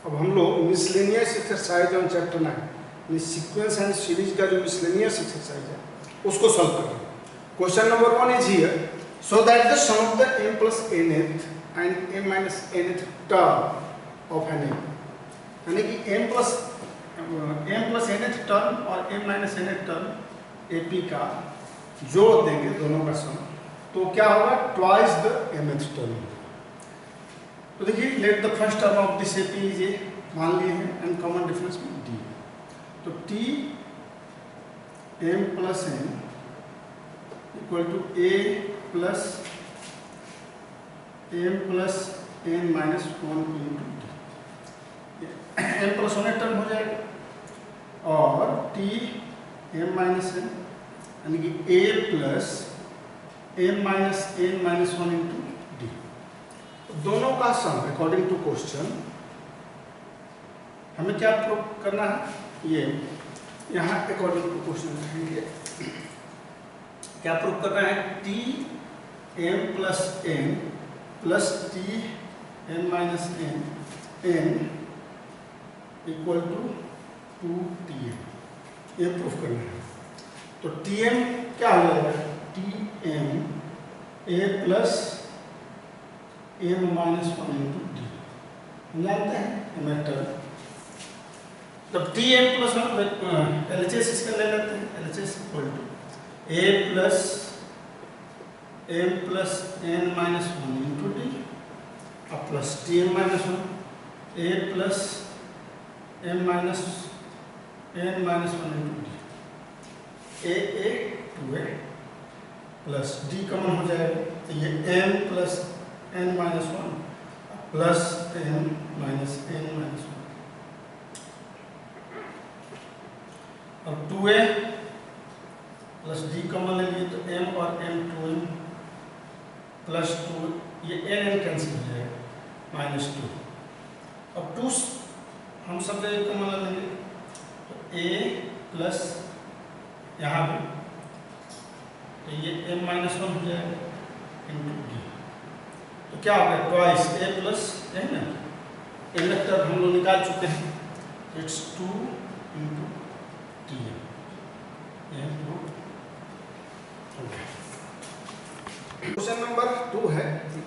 अब हम लोग miscellaneous exercise on chapter 9 sequence and series का जो मिसलेनियस एक्सरसाइज है उसको सॉल्व करेंगे। Question number 1 is here, so that the sum of the m plus nth and m minus nth term of an यानी कि m plus nth टर्म और m minus nth term AP का जोड़ देंगे दोनों का सम, तो क्या होगा ट्वाइस द mth टर्म। तो देखिए let the first term of this AP is a, मान लिए हैं एंड कॉमन डिफरेंस में d, तो t m plus n equal to a plus m plus n minus 1 into d, m plus 1 term हो जाएगा और t m माइनस n यानी कि a plus m minus n minus 1 into D. दोनों का सम according to question हमें क्या prove करना है, ये यहाँ अकॉर्डिंग टू क्वेश्चन लिखेंगे, क्या प्रूव करना है, t m plus n plus t n minus n n equal to 2 t m, ये प्रूफ करना है। तो टी एम क्या हो जाएगा, t m a plus m minus 1 into d, हम जानते हैं मेटर। तब t m plus L H S इसका ले लेते हैं, L H S equal to a plus m plus n minus 1 into d और plus T M minus 1 a plus m minus n minus 1 into d, a 2a plus d common हो जाएगा, तो ये m plus n minus 1 plus m minus n minus 1 और 2a plus D common ले लिए तो m और m 2m plus 2, ये n कैंसिल हो जाएगा माइनस 2। अब 2 हम सब जगह कॉमन ले लेंगे तो a प्लस यहाँ पे तो ये m माइनस 1 हो जाएगा इंटू डी, तो क्या हो गया ट्वाइस a प्लस है ना, इंडक्टर हम लोग निकाल चुके हैं, it's 2 into t m. Question number 2 है,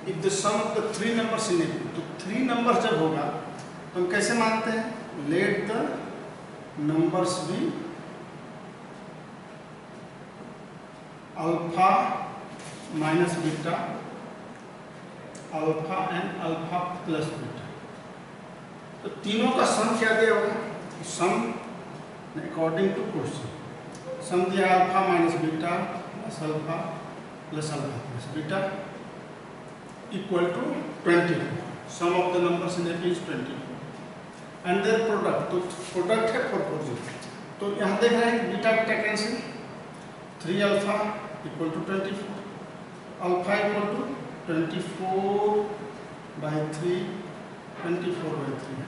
if the sum of the 3 numbers in AP, तो 3 नंबर जब होगा तो हम कैसे मानते हैं, let the numbers be alpha minus beta alpha and alpha plus beta. तो तीनों का सम क्या दिया होगा, sum according to question sum दिया alpha minus beta plus alpha plus alpha plus beta equal to 24। Sum of the numbers in AP is 24 and their product, तो product है 440, तो यहाँ देख रहे हैं beta beta cancel, 3 alpha equal to 24, alpha equal to 24 by 3, 24 by 3,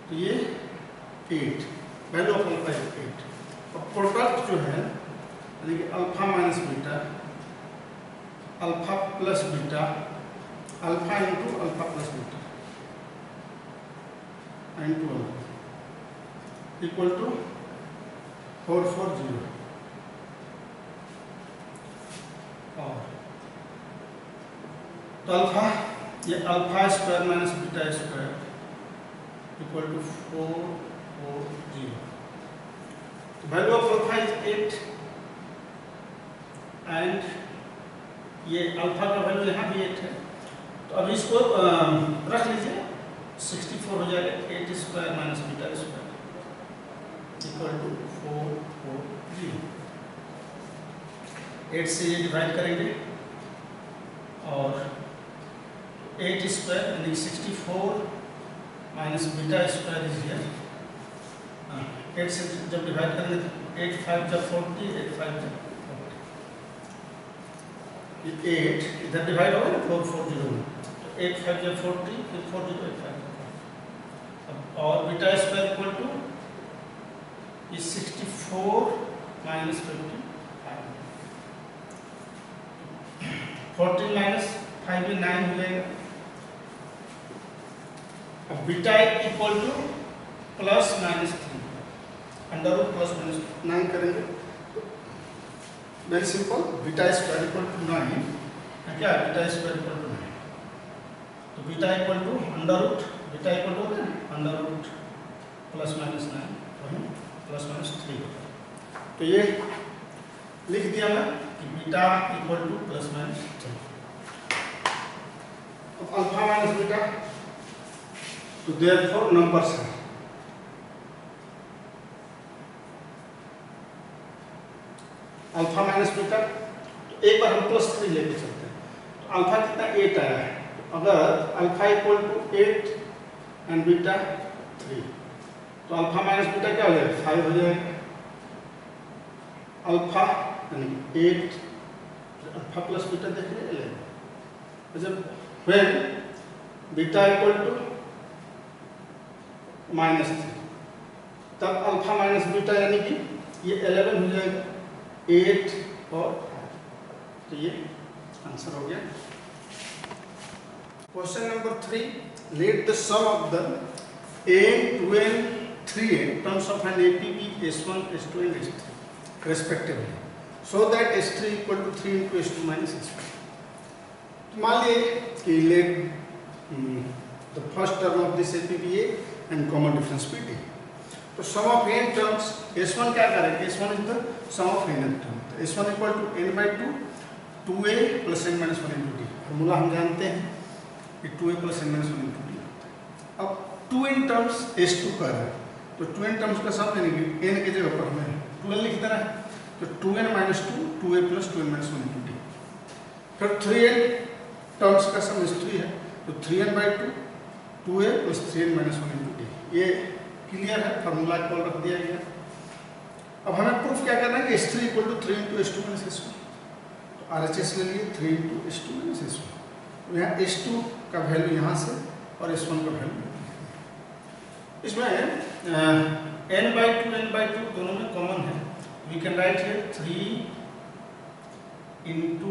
तो ये 8, value of alpha is 8। अब प्रोडक्ट जो है यानी कि alpha minus beta alpha plus beta alpha into alpha plus beta into alpha equal to 440 और तो alpha ये alpha square minus beta square equal to 440, तो value of alpha is 8 and ये अल्फा का वैल्यू यहाँ भी 8 है, तो अभी इसको रख लीजिए, 64 हो जाएगा, 8 square minus beta square equal to 440। 8 से ये डिवाइड करेंगे और 8 स्क्वायर यानी 64 minus beta square is here, 8 से जब डिवाइड करेंगे तो 8 5 जब 40, 8 5 जब 8 इधर डिवाइड होगा ना 440 में, तो 8 5 जब 40 फिर 40 8 5, अब और beta square equal to is 64 minus 55, 14 minus 5 भी 9 हो जाएगा, अब beta equal to plus minus 3 under root plus minus 9 करेंगे। Very simple, beta square equal to 9 है क्या, बीटा स्क्वायर इक्वल टू 9, तो beta equal to under root, beta equal to under root plus minus 9 plus minus 3 होगा। तो ये लिख दिया मैं कि beta equal to plus minus 3। अब अल्फा माइनस बीटा, तो देयरफॉर नंबर्स है अल्फा माइनस बीटा, तो एक बार हम प्लस 3 लेके चलते हैं। तो अल्फा कितना 8 आया है, तो अगर alpha equal to 8 and beta 3, तो अल्फा माइनस बीटा क्या हो जाएगा 5 हो जाएगा। अल्फा यानी 8 अल्फा प्लस बीटा देख रहे हैं, जब when beta equal to minus 3, तब अल्फा माइनस बीटा यानी कि ये 11 हो जाएगा, 8 और 5, तो ये आंसर हो गया। Question number 3, let the sum of the n 2n 3n terms of an APP S1 S2 and S3 respectively so that S3 equal to 3 into S2 minus S1। तो मान लीजिए कि late the first term of this APP A and common difference PT, तो सम of n terms S1 क्या करेंगे, S1 is the sum of n term, तो S1 equal to n/2 2a plus n minus 1 into d, formula हम जानते हैं कि 2a plus n minus 1 into d होता है। अब 2n टर्म्स S2 का है, तो 2n टर्म्स का सम यानी कि n की जगह पर हमें 12 लिख देना है, तो 2n minus 2 2a plus 2n minus 1 into D. फिर 3n टर्म्स का सम S3 है, तो 3n/2 2a plus 3n minus 1 into D. ये क्लियर है, फार्मूला कॉल रख दिया गया। अब हमें प्रूफ क्या करना है कि S3 equal to 3 into S2 minus S1, तो RHS ले लिए 3 इंटू S2 माइनस S1, तो यहाँ S2 का वैल्यू यहाँ से और S1 का वैल्यू इसमें n/2 n/2 दोनों में कॉमन है, we can write here 3 into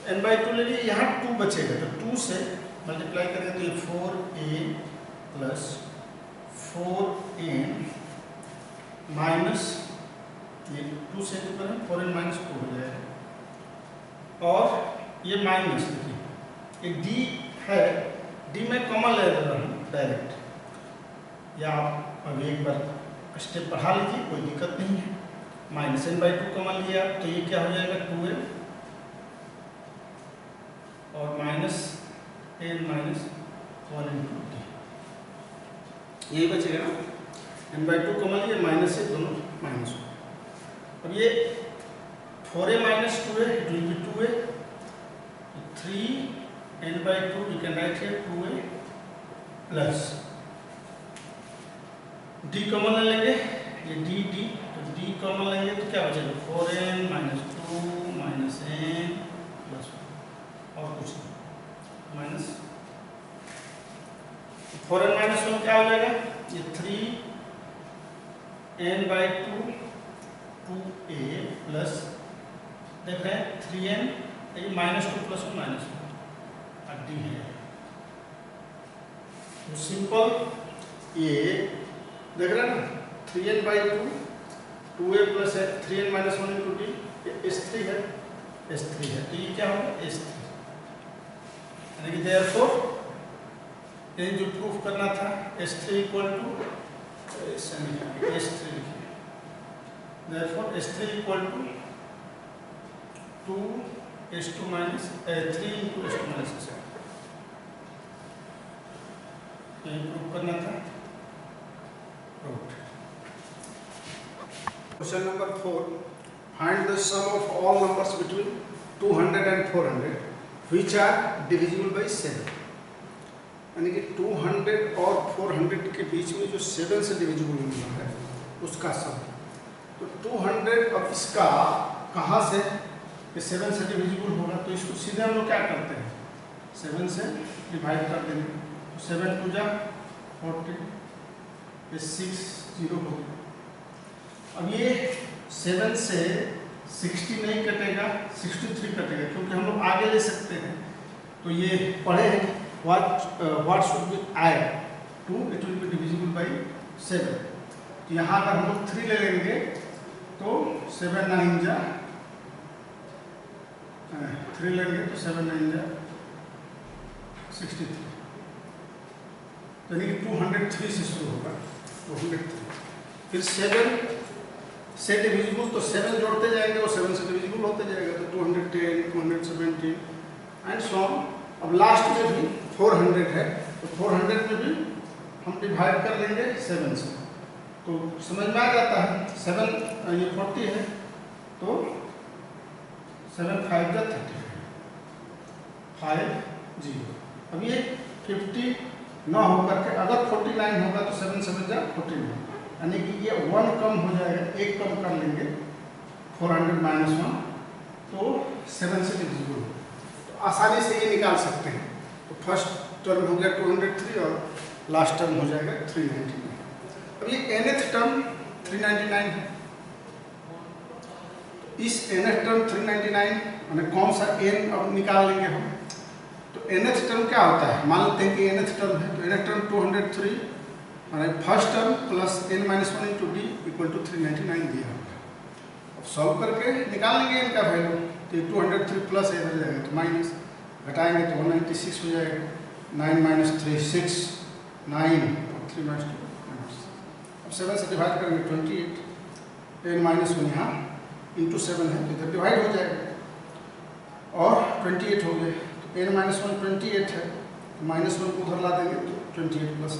n/2 ले लिए, यहाँ 2 बचेगा, तो 2 से मल्टीप्लाई करेंगे तो ये 4a प्लस 4n माइनस ये 2 से तो करें 4n माइनस 2 हो जाएगा, और ये माइनस देखिए ये d है, d में कॉमन ले रहा हूँ डायरेक्ट, या आप अभी एक बार स्टेप पढ़ा लीजिए, कोई दिक्कत नहीं है। माइनस n/2 कॉमन लिया तो ये क्या हो जाएगा 2n और minus n minus 1 into D, यही बचेगा ना, n/2 कॉमन लिया माइनस से दोनों माइनस हो। अब ये 4a minus 2a it will be 2a, 3n/2 we can write here 2a plus d common ले लेंगे, ये d तो d कॉमन लेंगे तो क्या बचेगा 4n minus 2 minus n plus और कुछ नहीं माइनस 4n माइनस 1 क्या हो जाएगा, ये 3n/2 2a प्लस देख रहे हैं 3n, ये माइनस 2 प्लस 1 माइनस 1 और d है, तो सिंपल ये देख रहे हैं ना 3n/2 2a plus 3n minus 1 into D, S3 है, तो ये क्या होगा S3, यानी कि देयरफॉर ये जो प्रूफ करना था S3 इक्वल टू S3 लिखिए, therefore S3 equal to 2s2 minus 3 into S2 minus S1, ये प्रूफ करना था। Question number 4, find the sum of all numbers between 200 and 400 which are divisible by 7, यानी कि 200 और 400 के बीच में जो 7 से डिविजिबल नंबर है उसका सम। तो 200 अब इसका कहाँ से कि 7 से डिविजिबल होगा, तो इसको सीधे हम लोग क्या करते हैं 7 से डिवाइड कर देंगे, तो 7 2 जा 40, ये 6 0 हो गया। अब ये 7 से 60 नहीं कटेगा, 63 कटेगा, क्योंकि हम लोग आगे ले सकते हैं, तो ये पढ़े हैं what should be add to it will be divisible by 7. तो यहाँ अगर हम लोग 3 ले लेंगे तो 7 9 जा 3 लेंगे तो 7 9 जा 63, यानी कि 203 से शुरू होगा 203। फिर 7 से डिविजिबल तो 7 जोड़ते जाएंगे और 7 से डिविजिबल होते जाएगा तो 210 217 एंड सो ऑन। अब लास्ट में भी 400 है तो 400 में भी हम डिवाइड कर लेंगे 7 से, तो समझ में आ जाता है। 7 ये 40 है तो 7 5 जा 30 5 0। अब ये 50 ना होकर के अगर 49 होगा तो 7 7 जा 49, यानी कि ये 1 कम हो जाएगा, 1 कम कर लेंगे 400 माइनस 1 तो 7 से डिविजिबल, तो आसानी से ये निकाल सकते हैं। तो फर्स्ट टर्म हो गया 203 और लास्ट टर्म हो जाएगा 399। अब ये nth टर्म 399 है, इस nth टर्म 399 मैंने कौन सा n अब निकाल लेंगे हम। तो nth टर्म क्या होता है, मान लेते हैं कि nth टर्म है तो nth टर्म 203 मैंने first term plus n minus 1 into d equal to 399 दिया होगा। अब सॉल्व करके निकाल लेंगे n का वैल्यू, तो 203 प्लस इधर जाएगा तो माइनस, घटाएंगे तो 196 हो जाएगा। 9 माइनस 3 6 9 और 3 माइनस 2 माइनस। अब 7 से डिवाइड करेंगे 28, 10 माइनस 1 यहाँ इंटू 7 है तो इधर डिवाइड हो जाएगा और 28 हो गए। तो n माइनस 1 28 है तो माइनस 1 को उधर ला देंगे तो 28 प्लस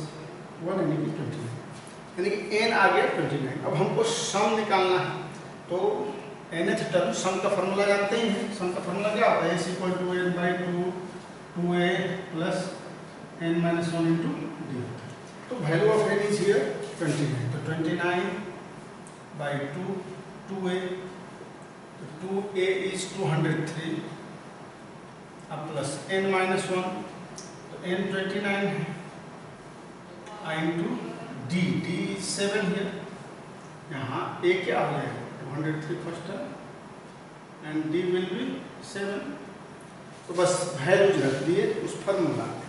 1 यानी कि 29, यानी कि n आ गया 29। अब हमको सम निकालना है तो nth टर्म सम का फॉर्मूला जानते ही हैं। सम का फॉर्मूला क्या होता है, s equal to n by 2 2a plus n minus 1 into D. तो value of n is here 29, तो 29 बाई 2 2a, तो 2a इज 203 अब प्लस n माइनस 1 तो n 29 है into D, D is 7 here, यहाँ a क्या हो जाएगा 203 first term and D will be 7। तो बस वैल्यूज रख दिए उस फॉर्मूला में।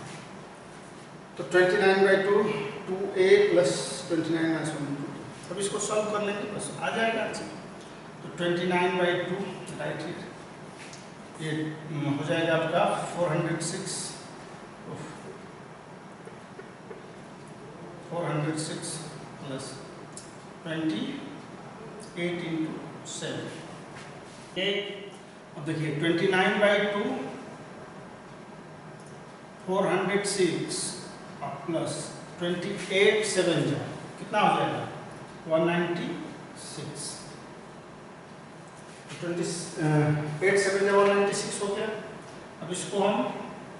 तो 29 by 2 2a plus 29 minus 1 into D. अब इसको सॉल्व कर लेंगे बस आ जाएगा आंसर। तो 29 बाई 2 राइट हियर, ये हो जाएगा आपका 406 प्लस 28 इंटू 7। अब देखिए 29 बाई 2 406 प्लस 28 7 जा कितना हो जाएगा 196। 28 7 जा 196 हो गया। अब इसको हम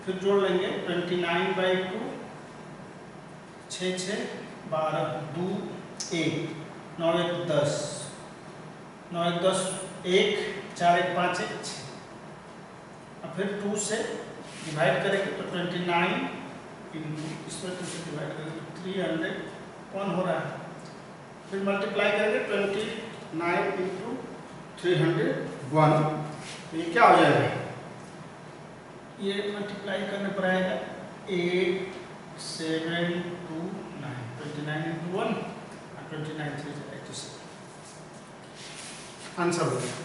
फिर जोड़ लेंगे 29 बाई 2 6 6 12 2 1 9 1 10 9 1 10 1 4 1 5 1 6। अब फिर 2 से डिवाइड करेंगे तो 29 इंटू इसमें 2 से डिवाइड करेंगे तो 301 हो रहा है। फिर मल्टीप्लाई करेंगे 29 इंटू 301, तो ये क्या हो जाएगा, ये मल्टीप्लाई करने पर आएगा 8 7 2 9 29 इंटू 1 और 29 3 86 आंसर हो गया।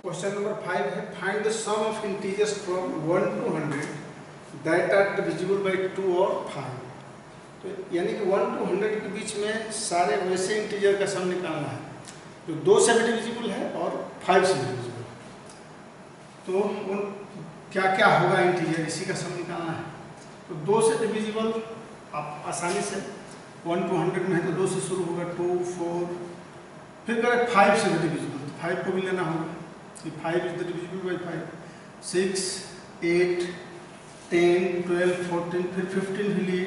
क्वेश्चन नंबर 5 है find the sum of integers from 1 to 100 that are divisible by 2 और 5। तो यानी कि 1 to 100 के बीच में सारे वैसे इंटीजर का सम निकालना है जो 2 से भी डिविजिबल है और 5 से भी डिविजिबल। तो उन क्या क्या होगा इंटीजर, इसी का सम निकालना है। तो 2 से डिविजिबल आप आसानी से 1 to 100 में है तो 2 से शुरू होगा 2 4, फिर करें 5 से भी डिविजिबल तो 5 को भी लेना होगा कि 5 इज द डिविजिबल बाय 5 6 8 10 12 14 फिर 15 भी लिए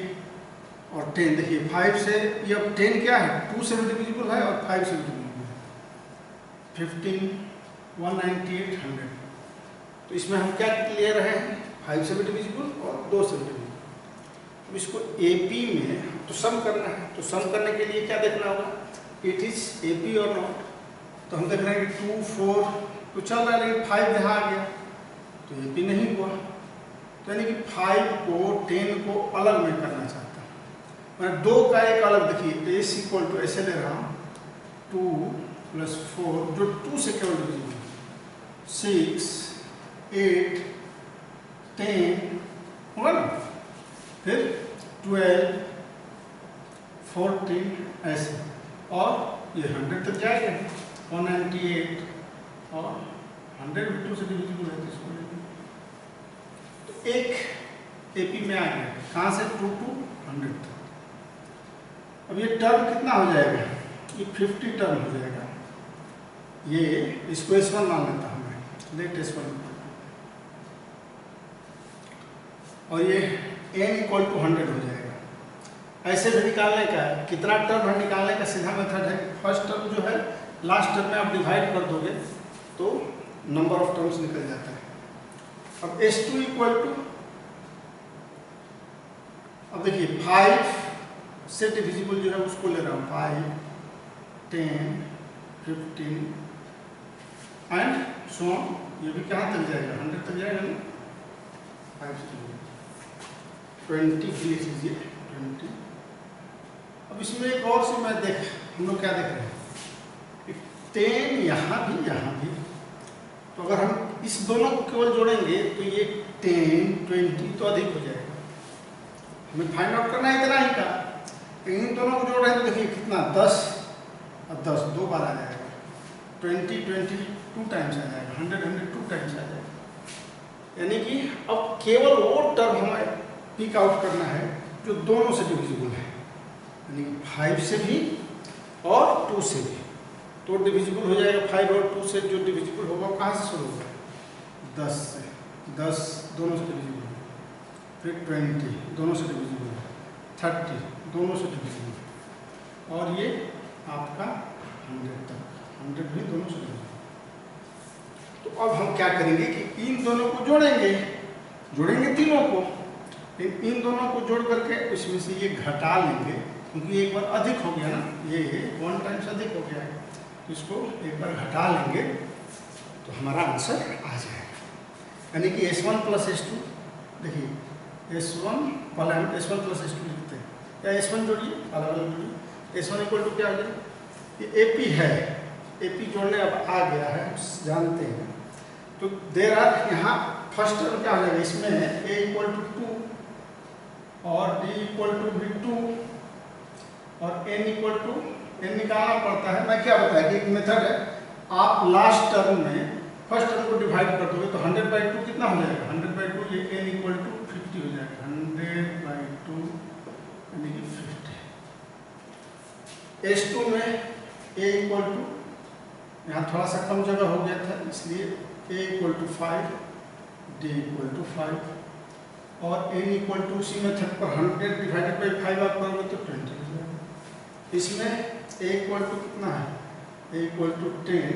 और 10। देखिए 5 से ये अब 10 क्या है 2 से भी डिविजिबल है और 5 से भी डिविजिबल है 15 198 100। तो इसमें हम क्या ले रहे हैं 5 से भी डिविजिबल और 2 से भी डिविजिबल। अब इसको AP में तो सम करना है, तो सम करने के लिए क्या देखना होगा इट इज AP और नॉट। तो हम देख रहे हैं कि 2 4 तो चल रहा है लेकिन 5 यहाँ आ गया तो AP नहीं हुआ। तो यानी कि 5 को 10 को अलग में करना चाहता हूँ, मैं 2 का एक अलग, देखिए एस इक्वल टू ऐसे ले रहा हूँ 2 + 4 जो 2 से केवल डिविजिबल, 6 8 10 होगा ना, फिर 12 14 ऐसे, और ये 100 तक जाएगा, 198 और 100 भी 2 से डिविजिबल है, तो एक एपी में आ गया, कहाँ से 2 to 100 तक। अब ये टर्म कितना हो जाएगा, ये 50 टर्म हो जाएगा, ये इसको S1 मान लेता हूँ मैं, लेट S1, और ये n = 100 हो जाएगा। ऐसे भी निकालने का है, कितना टर्म है निकालने का सीधा मेथड है, फर्स्ट टर्म जो है लास्ट टर्म में आप डिवाइड कर दोगे तो नंबर ऑफ टर्म्स निकल जाता है। अब S2 इक्वल टू, अब देखिए 5 से डिविजिबल जो है उसको ले रहा हूँ, 5 10 15 एंड सो ऑन, ये भी कहाँ तक जाएगा, 100 तक जाएगा ना, 5 से 20 भी लिख लीजिए 20। अब इसमें एक और से मैं हम लोग क्या देख रहे हैं, 10 यहाँ भी, तो अगर हम इस दोनों को केवल जोड़ेंगे तो ये 10 20 तो अधिक हो जाएगा, हमें फाइंड आउट करना है इतना ही का, इन दोनों को जोड़ रहे हैं तो देखिए कितना 10 और 10 2 बार आ जाएगा, 20 2 टाइम्स आ जाएगा, 100 2 टाइम्स आ जाएगा, यानी कि अब केवल वो टर्म हमें पिक आउट करना है जो दोनों से डिविजिबल है, यानी 5 से भी और 2 से भी, तो डिविजिबल हो जाएगा 5 और 2 से, जो डिविजिबल होगा कहाँ से शुरू होगा, 10 से, 10 दोनों से डिविजिबल है, फिर 20 दोनों से डिविजिबल है, 30 दोनों से डिविजिबल है, और ये आपका 100 तक, 100 भी दोनों से डिविजिबल। तो अब हम क्या करेंगे कि इन दोनों को जोड़ेंगे तीनों को, इन दोनों को जोड़ करके इसमें से ये घटा लेंगे, क्योंकि एक बार अधिक हो गया ना, ये 1 टाइम्स अधिक हो गया है, तो इसको एक बार घटा लेंगे तो हमारा आंसर आ जाएगा, यानी कि S1 + S2, देखिए S1 + S2 लिखते हैं, या S1 जोड़िए, अलग अलग जोड़िए, S1 इक्वल टू क्या हो जाएगा, ये AP है, AP जोड़ने अब आ गया है, जानते हैं, तो देर आर यहाँ फर्स्ट टर्म क्या हो जाएगा, इसमें A = 2 और D = भी 2 और n निकालना पड़ता है। मैं क्या बताया कि एक मेथड है, आप लास्ट टर्म में फर्स्ट टर्म को डिवाइड कर दोगे तो 100/2 कितना हो जाएगा, 100/2, ये n = 50 हो जाएगा, 100/2 यानी कि 50। S2 में A = यहाँ थोड़ा सा कम जगह हो गया था, इसलिए A = 5, D = 5 और n = उसी मेथड पर 100/5 आप करोगे तो 20 हो जाएगा। इसमें A = कितना है, A = 10,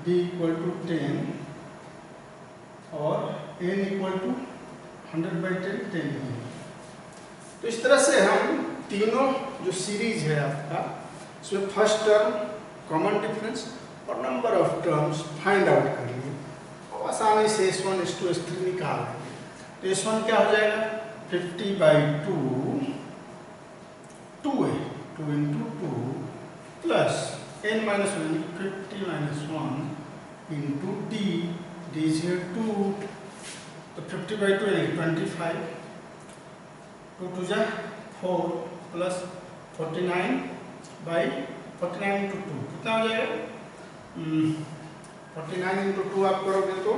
D = 10 और n = 100/10 10 है। तो इस तरह से हम तीनों जो सीरीज है आपका, उसमें फर्स्ट टर्म, कॉमन डिफरेंस और number of terms find out करेंगे और आसानी से S1 S2 S3 निकाल लेंगे। तो S1 क्या हो जाएगा, 50/2, 2 है, 2 × 2 plus n - 1 50 - 1 × D, D is here 2, तो 50/2 यानी 25, 2 2 जा 4 प्लस 49/49 × 2 कितना हो जाएगा, 49 × 2 आप करोगे तो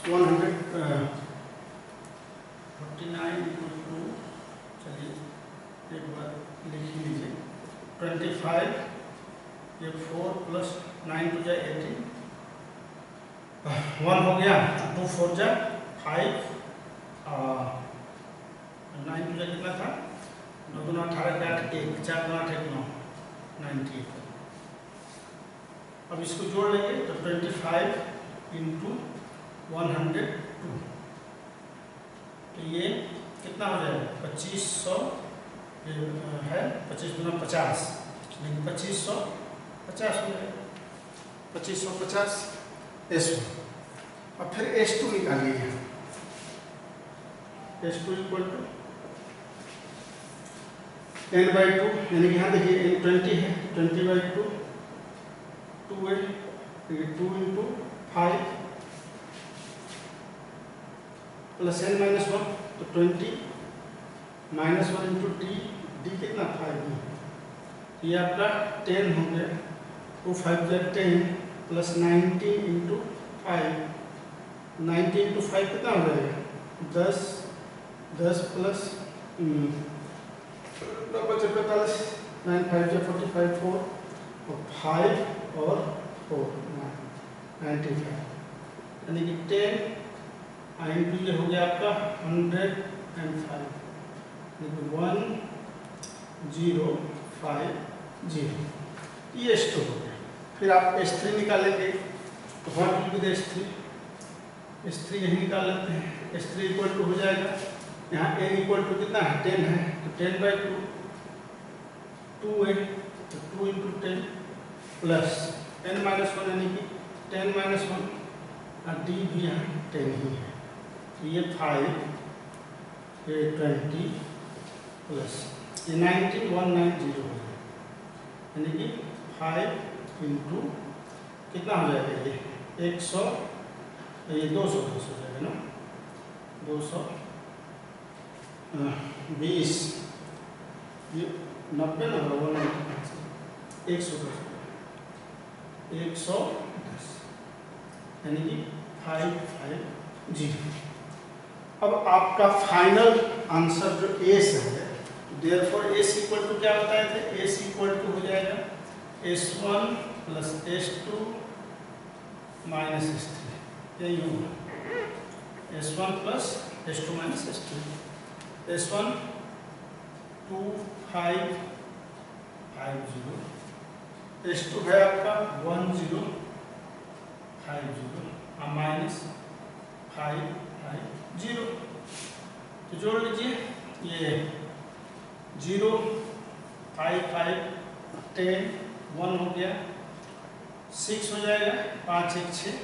100, 49 × 2, चलिए एक बार लिख लीजिए, 25, ये 4 प्लस 9 2 जा 18, 1 हो गया, 2 4 जा 5, 9 2 जा कितना था, 9 2 18 के 8 1, 4 2 8 1 9, 98। अब इसको जोड़ लेंगे तो 25 × 102, तो ये कितना हो जाएगा, 2500 है, 25 × 50, लेकिन 2550 हो जाएगा, 2550 S1। अब फिर S2 निकालिए, S2 इक्वल टू n/2, यानी कि यहाँ देखिए n 20 है, 20/2 2a, 2 इंटू 5 प्लस n-1, तो 20 -1 इंटू d कितना 5 है, ये आपका 10 हो गया, 2 5 10 प्लस 90 इंटू 5, 90 इंटू 5 कितना हो जाएगा 10, 10 प्लस 45, 9 5 45, 4 और 5 और 4 95, यानी कि 10 इंटू ये हो गया आपका 105, 1050, ये S2 हो गया। फिर आप S3 निकालेंगे, तो what will be the S3? S3 यही निकाल लेते हैं। S3 इक्वल टू हो जाएगा, यहाँ n इक्वल टू कितना है 10 है, तो 10/2 2a, तो 2 इंटू 10 प्लस n-1, यानी कि 10-1, और d भी यहाँ 10 ही है, तो ये 5, ये 20 प्लस ये 90 190 हो गया, यानी कि 5 इंटू कितना हो जाएगा ये 100, ये 200 हो जाएगा ना, 220, ये 90 ना होगा 110, यानी कि 550। अब आपका फाइनल आंसर जो एस है, देयरफॉर एस इक्वल टू क्या बताए थे, एस इक्वल टू हो जाएगा S1 plus S2 minus S3, यही होगा S1 plus S2 minus S3, S1 2550, S2 है आपका 1050 और माइनस 550, तो जोड़ लीजिए, ये 0 5 5 10 1 हो गया, 6 हो जाएगा, 5 1 6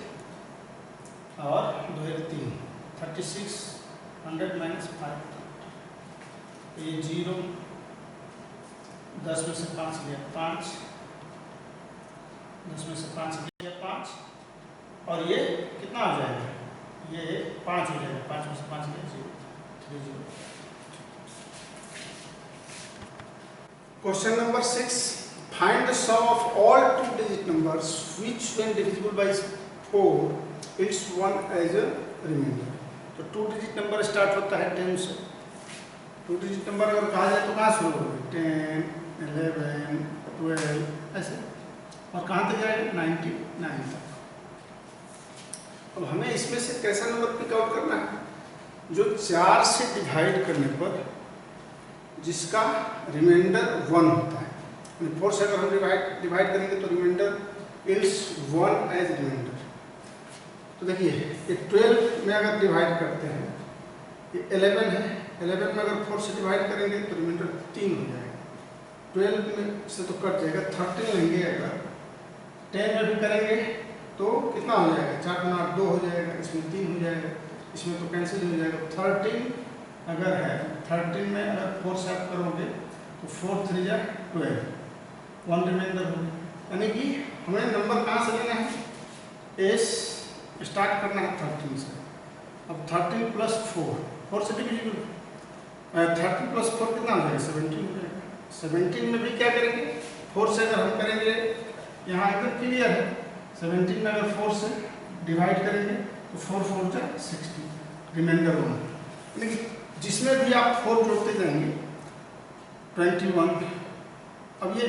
और 2 1 3, 3600 माइनस 5, ये 0, 10 में से 5 गया 5, 10 में से 5 गया 5, और ये कितना हो जाएगा, ये 5 हो जाएगा, 5 में से 5 गया 0, 3 0। Question number 6. Find the sum of all two-digit numbers which, when divisible by 4, it's 1 as a remainder. तो two-digit number start होता है 10 से। two-digit number अगर कहा जाए तो कहाँ शुरू होगा? 10, 11, 12 ऐसे, और कहाँ तक जाएगा? 99 तक। अब हमें इसमें से कैसा नंबर पिक आउट करना है? जो 4 से डिवाइड करने पर जिसका रिमाइंडर 1 होता है, 4 से अगर हम डिवाइड करेंगे तो रिमाइंडर इज 1 एज रिमाइंडर। तो देखिए ये 12 में अगर डिवाइड करते हैं, ये 11 है, 11 में अगर 4 से डिवाइड करेंगे तो रिमाइंडर 3 हो जाएगा, 12 में से तो कट जाएगा, 13 लेंगे अगर 10 में भी करेंगे तो कितना हो जाएगा, 4 गुना 2 हो जाएगा, इसमें 3 हो जाएगा, इसमें तो कैंसिल हो जाएगा, 13 अगर है, 13 में अगर 4 से आप करोगे तो 4 3 जा 12, 1 रिमाइंडर हो गया, यानी कि हमें नंबर कहाँ से लेना है, एस स्टार्ट करना है 13 से। अब 13 प्लस 4 से डिविजिबल, 13 प्लस 4 कितना हो जाएगा, 17 हो जाएगा। 17 में भी क्या करेंगे, 4 से अगर हम करेंगे, यहाँ एकदम क्लियर है, 17 में अगर 4 से डिवाइड करेंगे तो 4 4 जा 60, रिमाइंडर 1, यानी कि जिसमें भी आप 4 जोड़ते जाएंगे 21, अब ये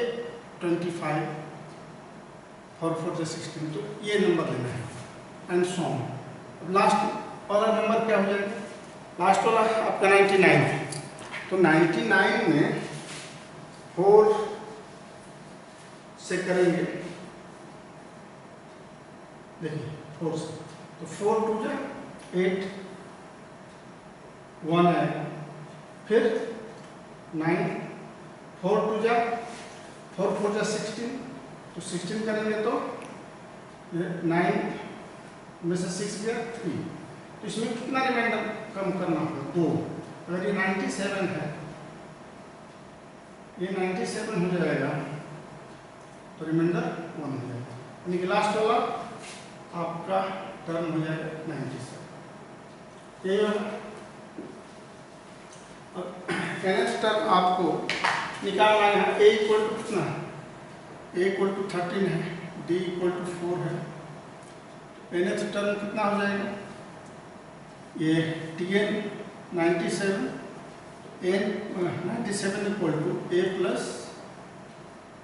25, 4 4 जा 16, तो ये नंबर लेना है, एंड सो ऑन। अब लास्ट वाला नंबर क्या हो जाएगा, लास्ट वाला आपका 99 है, तो 99 में 4 से करेंगे, देखिए 4 से, तो 4 2 जा 8, 1 आएगा, फिर 9, 4 2 जा 4 4 जा 16, तो 16 करेंगे तो 9 में से 6 गया 3, तो इसमें कितना रिमाइंडर कम करना होगा, 2, अगर ये 97 है, ये 97 हो जाएगा तो रिमाइंडर 1 हो जाएगा, यानी कि लास्ट वाला आपका टर्म हो जाएगा 97। ये nth टर्म आपको निकालना है। a इक्वल टू कितना है? a इक्वल टू 13 है, d इक्वल टू 4 है। nth टर्म कितना हो जाएगा? ये tn 97, n 97 equal to a plus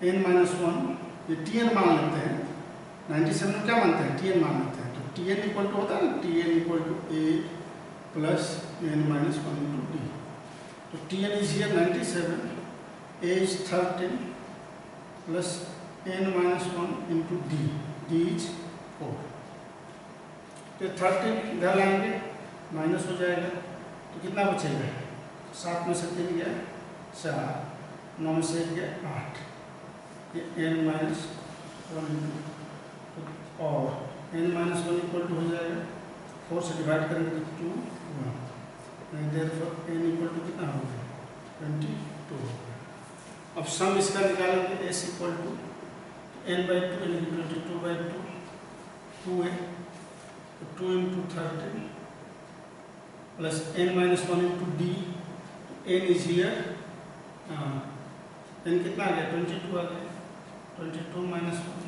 n minus 1, ये tn मान लेते हैं। 97 में क्या मानते हैं? tn मान लेते हैं। तो tn इक्वल टू होता है ना, tn equal to a plus n minus 1 into d। तो tn is here 97, a is 13 plus n minus 1 into d, d is 4। तो 13 इधर लाएंगे, माइनस हो जाएगा, तो कितना बचेगा? 7 में से 3 गया 4, 9 में से 1 गया 8, ये n माइनस 1 इंटू, और n माइनस 1 इक्वल टू हो जाएगा 4 से डिवाइड करेंगे तो 2 1, नहीं देयरफॉर n इक्वल टू कितना हो गया? 22। अब सम इसका निकालेंगे, s equal to n by 2 यानी कि 22 बाई 2, 2a, तो 2 into 13 plus n minus 1 into d, n is here, n कितना आ गया? 22 आ गया, 22 माइनस 1,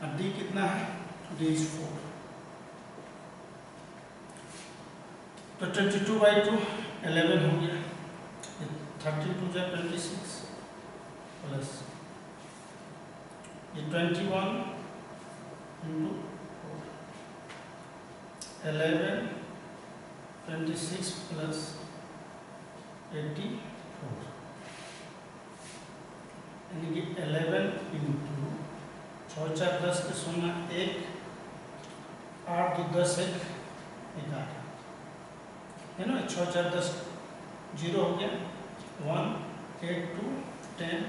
और d कितना है? d is 4। तो 22 बाई 2 11 हो गया, 32 जा 26 प्लस ये 21 इंटू 11 26 प्लस 84, यानी कि 11 इंटू 6 4 10 के 0 1, 8 2 10 1 11 है ना, 6 4 10 0 हो गया, 1 8 2 10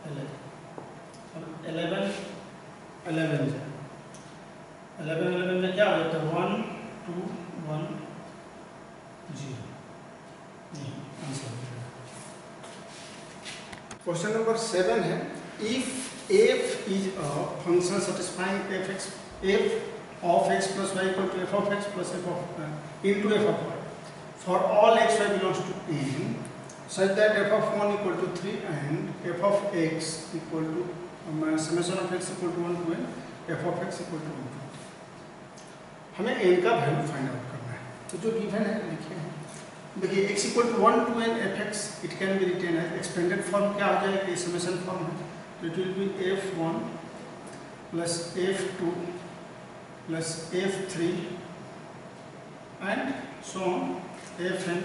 11, अब 11 11 से 11 में क्या हो जाता है? 1 2 1 0, नहीं आंसर। क्वेश्चन नंबर 7 है, if f is a function satisfying f of x plus y equal to f of x plus f of into f of y for all x y belongs to n such that f of 1 equal to 3 and f of x equal to summation of x equal to 1 to n, f of x equal to 1 to n। हमें n का value find out करना है। तो जो given है लिखे हैं, देखिए x equal to 1 to n f x, it can be written as expanded form. क्या हो जाएगा? ये समेशन फॉर्म है, तो it will be f1 plus f2 plus f3 and so on, fn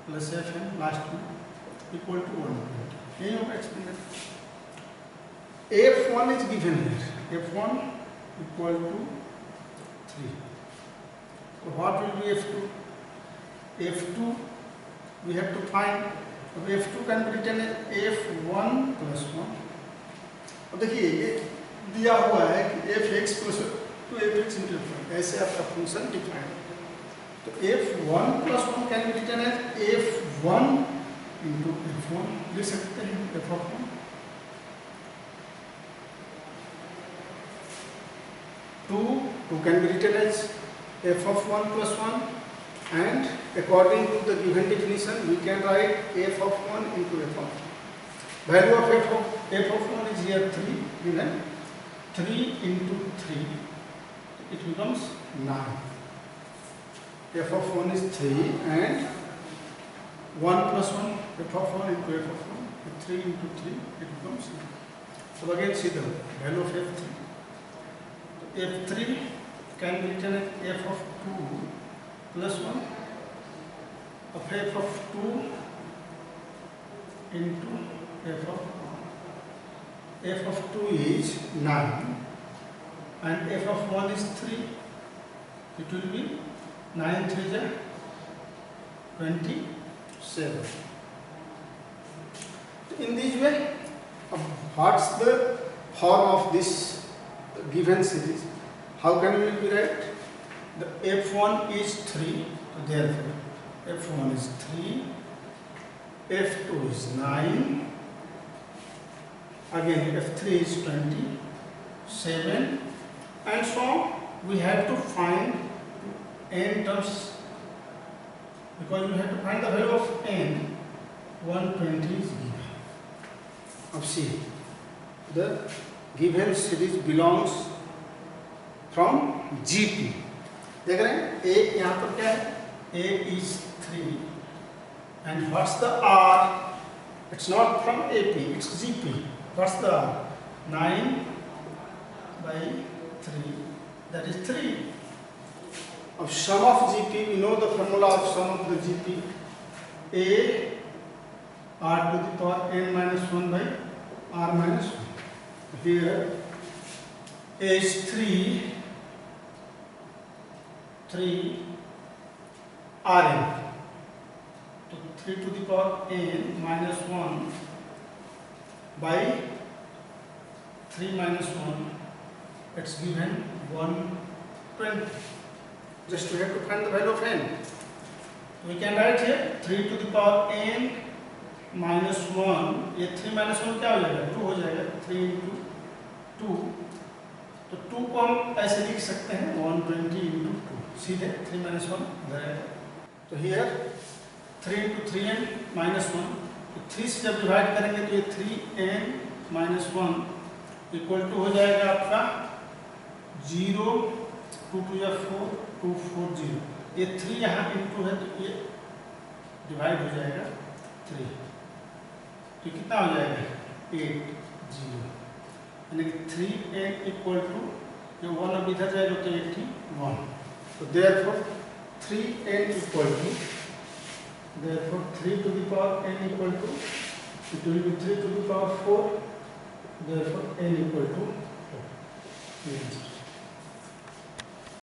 plus fn last one equal to 1. यही होगा expanded. f1 is given here, f1 equal to 3. So what will be f2? f2 we have to find, f2 can be written as f1 plus 1। अब देखिए ये दिया हुआ है कि f x plus two f x into f one, ऐसे आपका function define है। तो f one plus 1 can be written as f one into f one, लिख सकते हैं f of 1। 2 can be written as f of 1 plus 1, and according to the given definition we can write f of 1 into f of 1। Value of f of 1 is here 3 given, 3 into 3, it becomes 9. f of 1 is 3 and 1 plus 1, f of 1 into f of 1, 3 into 3, it becomes 9. So again see the value of f3. So f3 can be written as f of 2 plus 1 of f of 2 into f of 1. f of 2 is 9 and f of 1 is 3, it will be 9 3 is 27. In this way, what's the form of this given series? How can we write? The f1 is 3, so therefore f1 is 3, f2 is 9, again f3 is 27, and so on. We have to find n terms, because we have to find the value of n. 120 is given. Now see, the given series belongs from GP. देख रहे हैं A यहाँ पर क्या है? A is 3 and what's the R? It's not from AP, it's GP. What's the R? 9 by 3, that is 3. Of sum of GP, we know the formula of sum of the GP. A R to the power n minus 1 by R minus 1. Here A is 3 Rn. So 3 to the power n minus 1 by 3 minus 1, it's given 120. Just we have to find the value of n. We can write here 3 to the power n minus 1. ये 3 minus 1 क्या हो जाएगा? 2 हो जाएगा. 3 into 2. तो 2 को हम ऐसे लिख सकते हैं 120 into 2. सीधे 3 minus 1 इधर आएगा. तो here 3 into 3n minus 1. तो 3 से जब डिवाइड करेंगे तो ये 3n minus 1 इक्वल टू हो जाएगा आपका 0, 2 2 या 4, 240. ये 3 यहाँ इंटू है तो ये डिवाइड हो जाएगा 3. तो कितना हो जाएगा? 8 0. यानी कि 3n इक्वल टू जो 1 अब इधर जाएगा तो 81. So therefore 3n equal to, therefore 3 to the power n equal to, it will be 3 to the power 4, therefore n equal to 4.